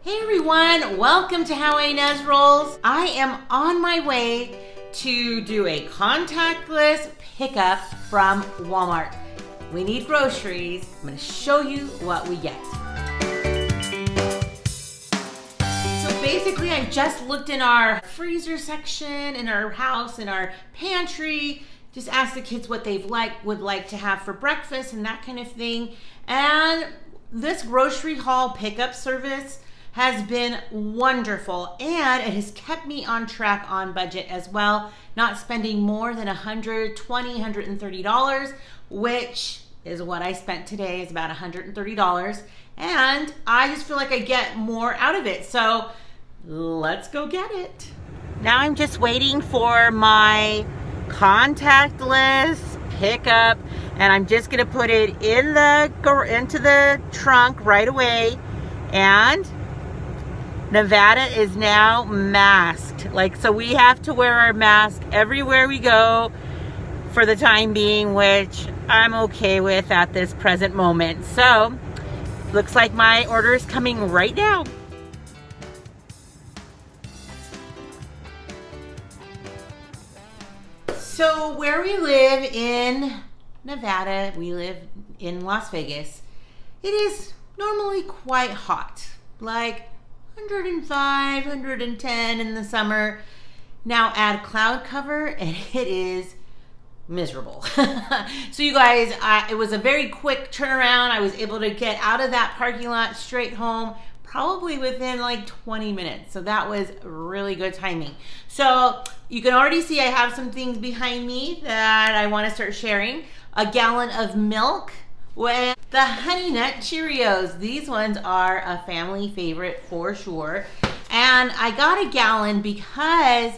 Hey everyone, welcome to How Ines Rolls. I am on my way to do a contactless pickup from Walmart. We need groceries. I'm gonna show you what we get. So basically I just looked in our freezer section, in our house, in our pantry, just asked the kids what they would like to have for breakfast and that kind of thing. And this grocery haul pickup service has been wonderful, and it has kept me on track on budget as well, not spending more than $120, $130, which is what I spent today, is about $130, and I just feel like I get more out of it, so let's go get it. Now I'm just waiting for my contactless pickup, and I'm just gonna put it into the trunk right away. And Nevada is now masked. So we have to wear our mask everywhere we go for the time being, which I'm okay with at this present moment. So, looks like my order is coming right now. So where we live in Nevada, we live in Las Vegas, it is normally quite hot. Like 105, 110 in the summer. Now add cloud cover and it is miserable. So you guys, it was a very quick turnaround. I was able to get out of that parking lot straight home probably within like 20 minutes. So that was really good timing. So you can already see I have some things behind me that I want to start sharing. A gallon of milk with the Honey Nut Cheerios. These ones are a family favorite for sure. And I got a gallon because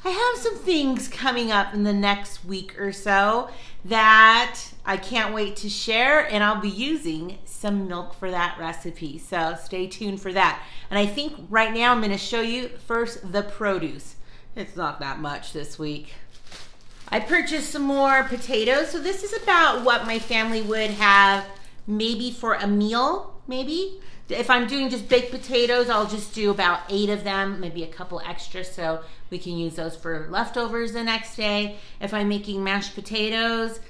I have some things coming up in the next week or so that I can't wait to share, and I'll be using some milk for that recipe. So stay tuned for that. And I think right now I'm gonna show you first the produce. It's not that much this week. I purchased some more potatoes. So this is about what my family would have maybe for a meal, maybe. If I'm doing just baked potatoes, I'll just do about 8 of them, maybe a couple extra so we can use those for leftovers the next day. If I'm making mashed potatoes,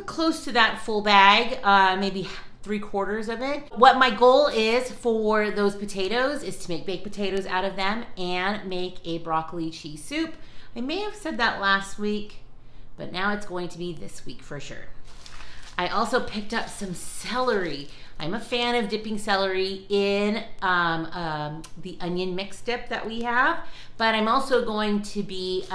close to that full bag, maybe 3/4 of it. What my goal is for those potatoes is to make baked potatoes out of them and make a broccoli cheese soup. I may have said that last week, but now it's going to be this week for sure. I also picked up some celery. I'm a fan of dipping celery in the onion mix dip that we have, but I'm also going to be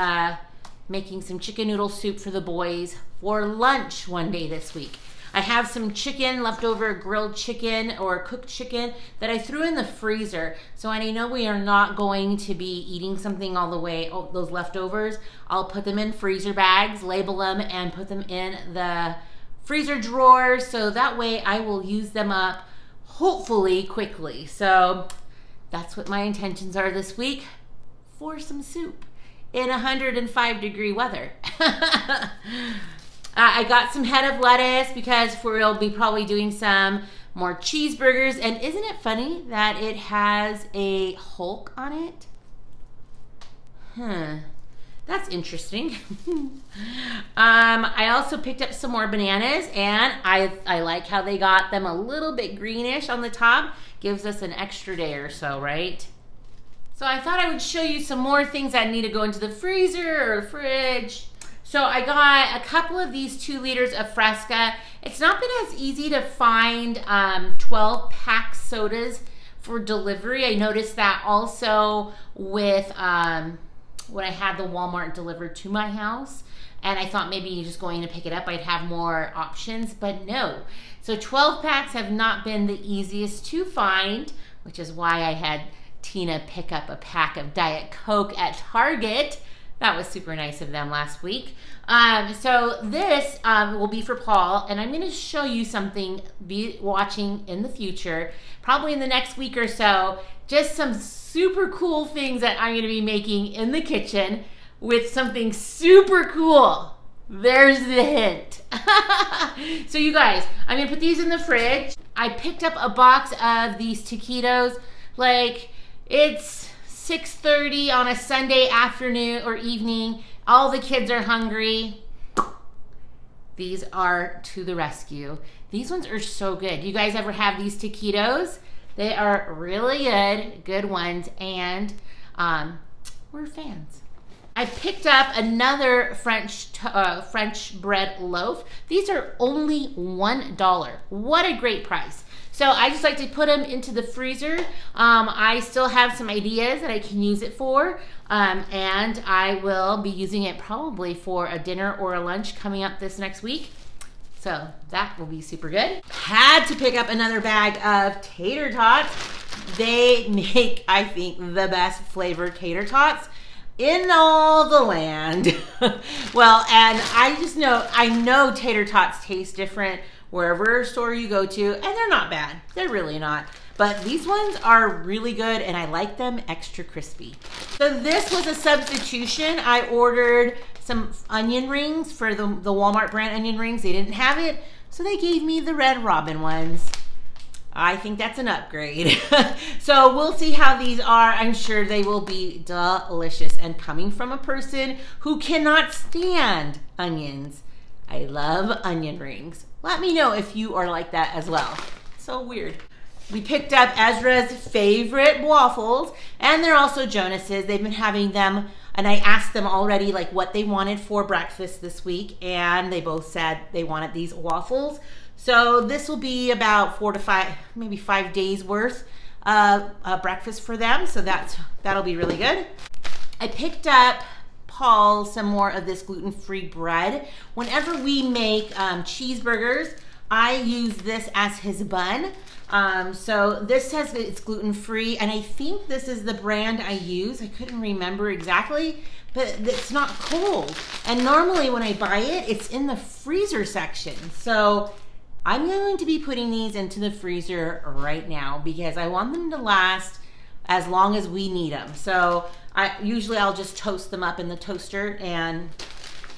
making some chicken noodle soup for the boys for lunch one day this week. I have some chicken, leftover grilled chicken or cooked chicken that I threw in the freezer. So I know we are not going to be eating something all the way, those leftovers. I'll put them in freezer bags, label them, and put them in the freezer drawer. So that way I will use them up hopefully quickly. So that's what my intentions are this week for some soup in 105-degree weather. I got some head of lettuce because we'll be probably doing some more cheeseburgers. And isn't it funny that it has a Hulk on it? That's interesting. I also picked up some more bananas, and I like how they got them a little bit greenish on the top. Gives us an extra day or so, right? So I thought I would show you some more things that need to go into the freezer or the fridge. So I got a couple of these 2 liters of Fresca. It's not been as easy to find 12-pack sodas for delivery. I noticed that also with when I had the Walmart delivered to my house, and I thought maybe just going to pick it up I'd have more options, but no. So 12 packs have not been the easiest to find, which is why I had Tina pick up a pack of Diet Coke at Target. That was super nice of them last week. So this will be for Paul, and I'm going to show you something, be watching in the future, probably in the next week or so, just some super cool things that I'm going to be making in the kitchen with something super cool. There's the hint. So you guys, I'm going to put these in the fridge. I picked up a box of these Taquitos Like, it's 6:30 on a Sunday afternoon or evening. All the kids are hungry. These are to the rescue. These ones are so good. You guys ever have these taquitos? They are really good ones, and we're fans. I picked up another French bread loaf. These are only $1. What a great price. So I just like to put them into the freezer. I still have some ideas that I can use it for, and I will be using it probably for a dinner or a lunch coming up this next week. So that will be super good. Had to pick up another bag of Tater Tots. They make, I think, the best flavored Tater Tots in all the land. Well, and I know Tater Tots taste different wherever store you go to, and they're not bad. They're really not. But these ones are really good, and I like them extra crispy. So this was a substitution. I ordered some onion rings for the Walmart brand onion rings. They didn't have it, so they gave me the Red Robin ones. I think that's an upgrade. So we'll see how these are. I'm sure they will be delicious. And coming from a person who cannot stand onions, I love onion rings. Let me know if you are like that as well. So weird. We picked up Ezra's favorite waffles, and they're also Jonas's. They've been having them, and I asked them already like what they wanted for breakfast this week, and they both said they wanted these waffles. So this will be about 4 to 5, maybe 5 days worth of breakfast for them. So that'll be really good. I picked up Paul some more of this gluten-free bread. Whenever we make cheeseburgers, I use this as his bun. So this says that it's gluten-free, and I think this is the brand I use. I couldn't remember exactly, but it's not cold. And normally when I buy it, it's in the freezer section. So I'm going to be putting these into the freezer right now because I want them to last as long as we need them. So usually I'll just toast them up in the toaster, and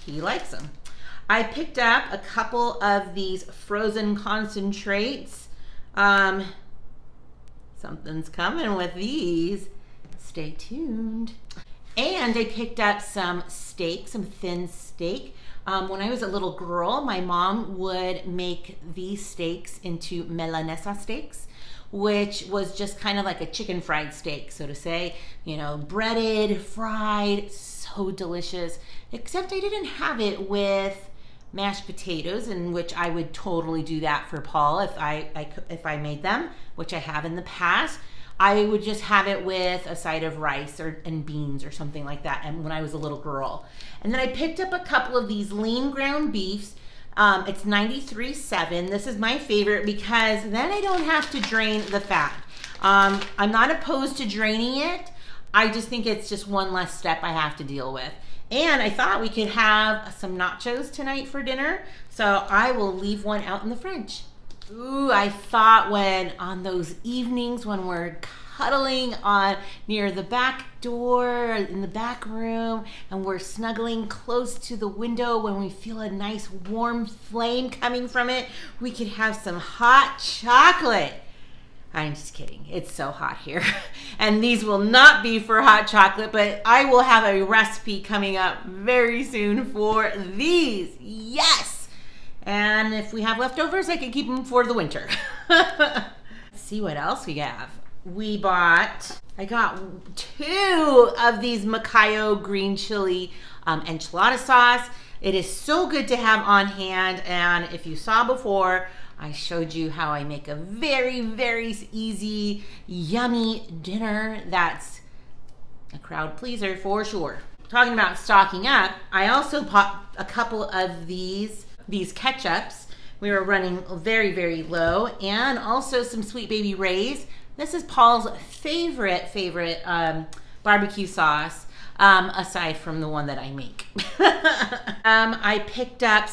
he likes them. I picked up a couple of these frozen concentrates. Something's coming with these. Stay tuned. And I picked up some steak, some thin steak. When I was a little girl, my mom would make these steaks into milanesa steaks, which was just kind of like a chicken fried steak, so to say. You know, breaded, fried, so delicious. Except I didn't have it with mashed potatoes, in which I would totally do that for Paul if I made them, which I have in the past. I would just have it with a side of rice and beans or something like that, and when I was a little girl. And then I picked up a couple of these lean ground beefs. It's 93.7. This is my favorite because then I don't have to drain the fat. I'm not opposed to draining it. I just think it's just one less step I have to deal with. And I thought we could have some nachos tonight for dinner, so I will leave one out in the fridge. Ooh, I thought when on those evenings when we're cuddling near the back door in the back room and we're snuggling close to the window, when we feel a nice warm flame coming from it, we could have some hot chocolate. I'm just kidding. It's so hot here. And these will not be for hot chocolate, but I will have a recipe coming up very soon for these. Yes! And if we have leftovers, I can keep them for the winter. Let's see what else we have. I got 2 of these Mchao green chili enchilada sauce. It is so good to have on hand, and if you saw before, I showed you how I make a very, very easy, yummy dinner that's a crowd pleaser for sure. Talking about stocking up, I also bought a couple of these ketchups. We were running very, very low, and also some Sweet Baby Ray's. This is Paul's favorite barbecue sauce, aside from the one that I make. I picked up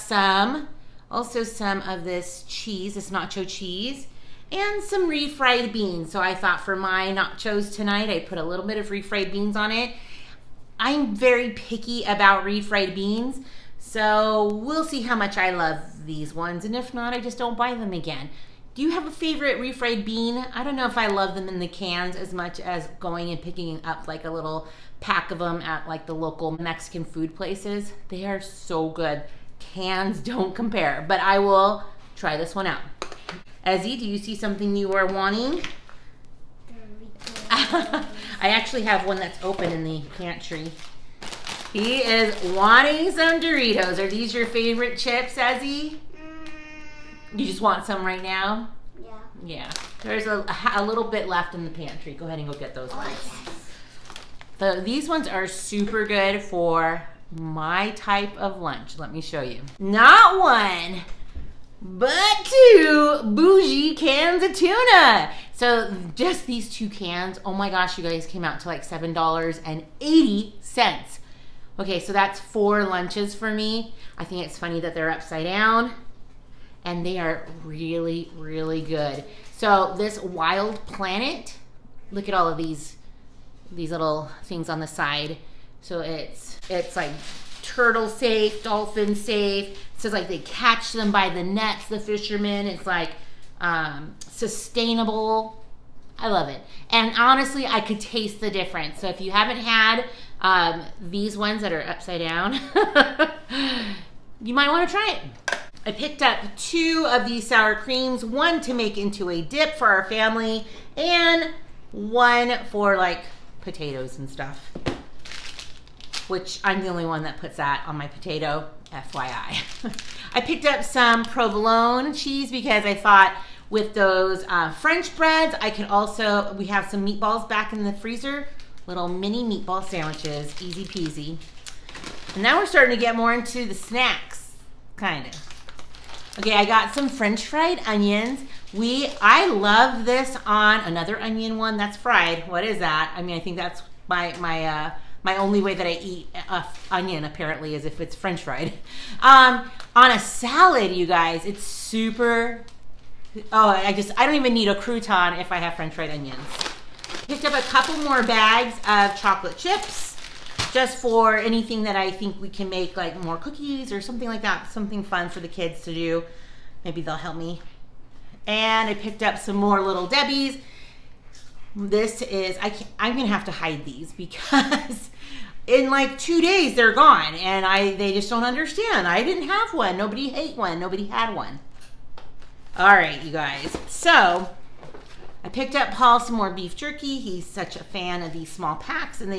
also some of this cheese, this nacho cheese, and some refried beans. So I thought for my nachos tonight, I put a little bit of refried beans on it. I'm very picky about refried beans, so we'll see how much I love these ones, and if not, I just don't buy them again. Do you have a favorite refried bean? I don't know if I love them in the cans as much as going and picking up like a little pack of them at like the local Mexican food places. They are so good. Cans don't compare, but I will try this one out. Ezzy, do you see something you are wanting? I actually have one that's open in the pantry. He is wanting some Doritos. Are these your favorite chips, Ezzy? You just want some right now? Yeah. Yeah. There's a little bit left in the pantry. Go ahead and go get those ones. Yes. So these ones are super good for my type of lunch. Let me show you. Not one, but two bougie cans of tuna. So just these 2 cans, oh my gosh, you guys, came out to like $7.80. Okay, so that's 4 lunches for me. I think it's funny that they're upside down. And they are really, really good. So this Wild Planet, look at all of these little things on the side. So it's like turtle safe, dolphin safe. It says like they catch them by the nets, the fishermen. It's like sustainable. I love it. And honestly, I could taste the difference. So if you haven't had these ones that are upside down, you might want to try it. I picked up 2 of these sour creams, one to make into a dip for our family, and one for like potatoes and stuff, which I'm the only one that puts that on my potato, FYI. I picked up some provolone cheese because I thought with those French breads, I could also, we have some meatballs back in the freezer, little mini meatball sandwiches, easy peasy. And now we're starting to get more into the snacks, kind of. Okay, I got some French fried onions. I love this on another onion one that's fried. What is that? I mean, I think that's my only way that I eat onion apparently is if it's French fried. On a salad, you guys, it's super. Oh, I don't even need a crouton if I have French fried onions. Picked up a couple more bags of chocolate chips. Just for anything that I think we can make, like more cookies or something like that, something fun for the kids to do. Maybe they'll help me. And I picked up some more Little Debbie's. This is, I'm gonna have to hide these because in like 2 days they're gone and they just don't understand. I didn't have one, nobody ate one, nobody had one. All right, you guys, so I picked up Paul some more beef jerky. He's such a fan of these small packs and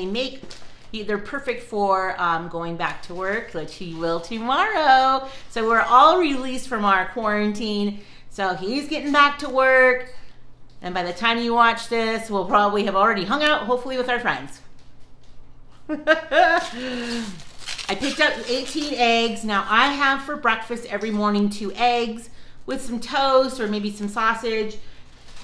they're perfect for going back to work, which he will tomorrow. So we're all released from our quarantine. So he's getting back to work. And by the time you watch this, we'll probably have already hung out, hopefully with our friends. I picked up 18 eggs. Now I have for breakfast every morning 2 eggs with some toast or maybe some sausage.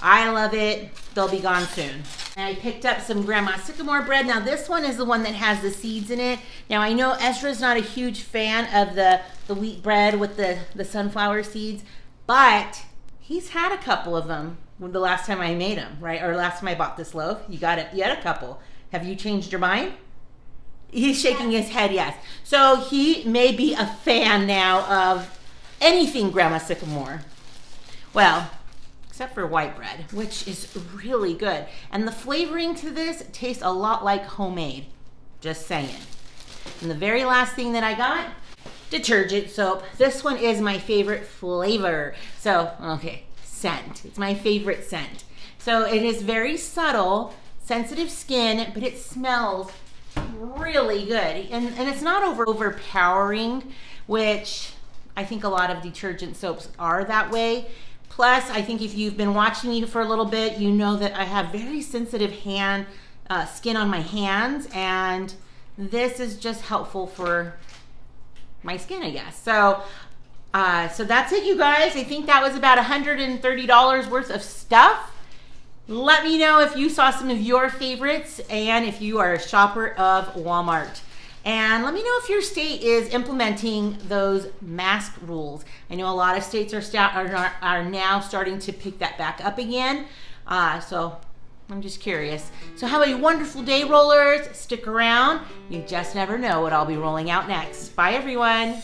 I love it. They'll be gone soon. And I picked up some Grandma Sycamore bread. Now this one is the one that has the seeds in it. Now I know Ezra's not a huge fan of the wheat bread with the sunflower seeds, but he's had a couple of them the last time I made them, right? Or last time I bought this loaf. You had a couple. Have you changed your mind? He's shaking his head, yes. So he may be a fan now of anything Grandma Sycamore. Well, except for white bread, which is really good. And the flavoring to this tastes a lot like homemade, just saying. And the very last thing that I got, detergent soap. This one is my favorite flavor. So, okay, scent. It's my favorite scent. So it is very subtle, sensitive skin, but it smells really good. And it's not overpowering, which I think a lot of detergent soaps are that way. Plus, I think if you've been watching me for a little bit, you know that I have very sensitive skin on my hands, and this is just helpful for my skin, I guess. So, so that's it, you guys. I think that was about $130 worth of stuff. Let me know if you saw some of your favorites and if you are a shopper of Walmart. And let me know if your state is implementing those mask rules. I know a lot of states are now starting to pick that back up again. So I'm just curious. So have a wonderful day, rollers. Stick around. You just never know what I'll be rolling out next. Bye, everyone.